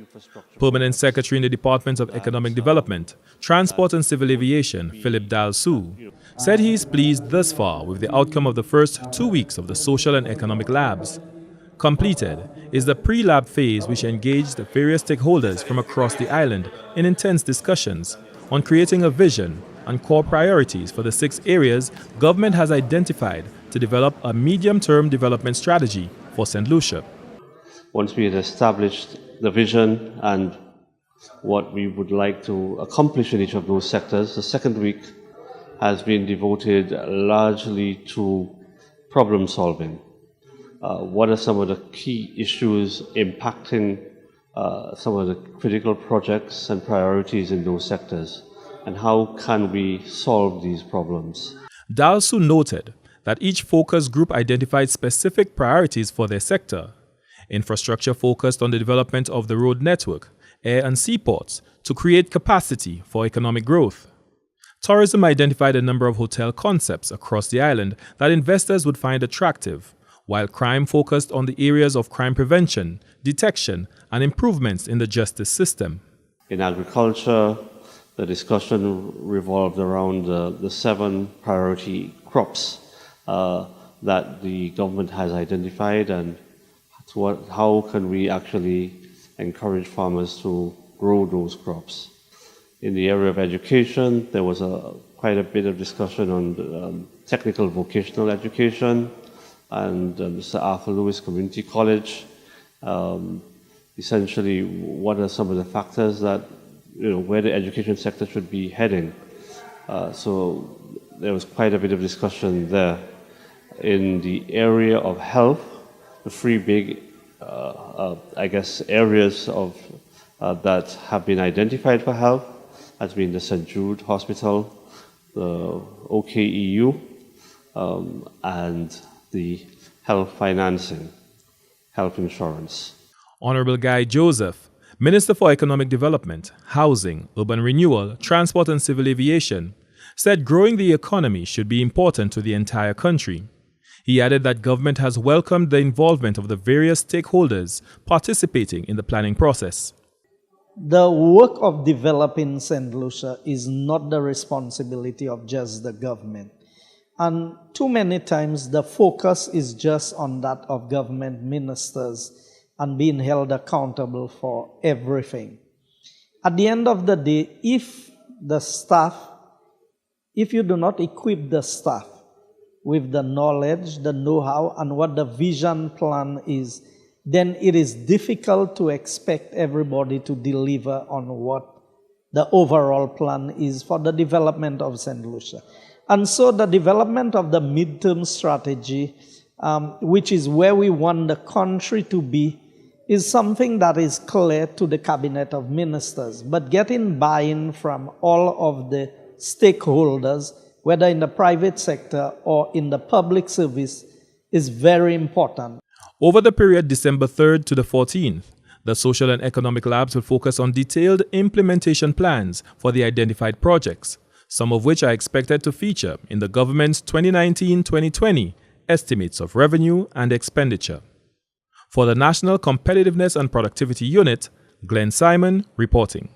infrastructure. Permanent Secretary in the Department of Economic Development, Transport and Civil Aviation, Philip Dalsu, said he is pleased thus far with the outcome of the first 2 weeks of the Social and Economic Labs. Completed is the pre-lab phase, which engaged various stakeholders from across the island in intense discussions on creating a vision and core priorities for the 6 areas government has identified to develop a medium-term development strategy for St. Lucia. Once we had established the vision and what we would like to accomplish in each of those sectors, the second week has been devoted largely to problem solving. What are some of the key issues impacting some of the critical projects and priorities in those sectors, and how can we solve these problems? Dalsu noted that each focus group identified specific priorities for their sector. Infrastructure focused on the development of the road network, air and seaports to create capacity for economic growth. Tourism identified a number of hotel concepts across the island that investors would find attractive, while crime focused on the areas of crime prevention, detection, and improvements in the justice system. In agriculture, the discussion revolved around the 7 priority crops that the government has identified, and how can we actually encourage farmers to grow those crops. In the area of education, there was quite a bit of discussion on technical vocational education, and Mr. Arthur Lewis Community College. Essentially, what are some of the factors that, where the education sector should be heading? So there was quite a bit of discussion there. In the area of health, the 3 big, areas of that have been identified for health has been the St. Jude Hospital, the OKEU, and the health financing, health insurance. Honorable Guy Joseph, Minister for Economic Development, Housing, Urban Renewal, Transport and Civil Aviation, said growing the economy should be important to the entire country. He added that government has welcomed the involvement of the various stakeholders participating in the planning process. The work of developing St. Lucia is not the responsibility of just the government. And too many times the focus is just on that of government ministers and being held accountable for everything. At the end of the day, if you do not equip the staff with the knowledge, the know-how, and what the vision plan is, then it is difficult to expect everybody to deliver on what the overall plan is for the development of St. Lucia. And so the development of the midterm strategy, which is where we want the country to be, is something that is clear to the cabinet of ministers. But getting buy-in from all of the stakeholders, whether in the private sector or in the public service, is very important. Over the period December 3rd to the 14th, the Social and Economic Labs will focus on detailed implementation plans for the identified projects, some of which are expected to feature in the government's 2019-2020 estimates of revenue and expenditure. For the National Competitiveness and Productivity Unit, Glenn Simon reporting.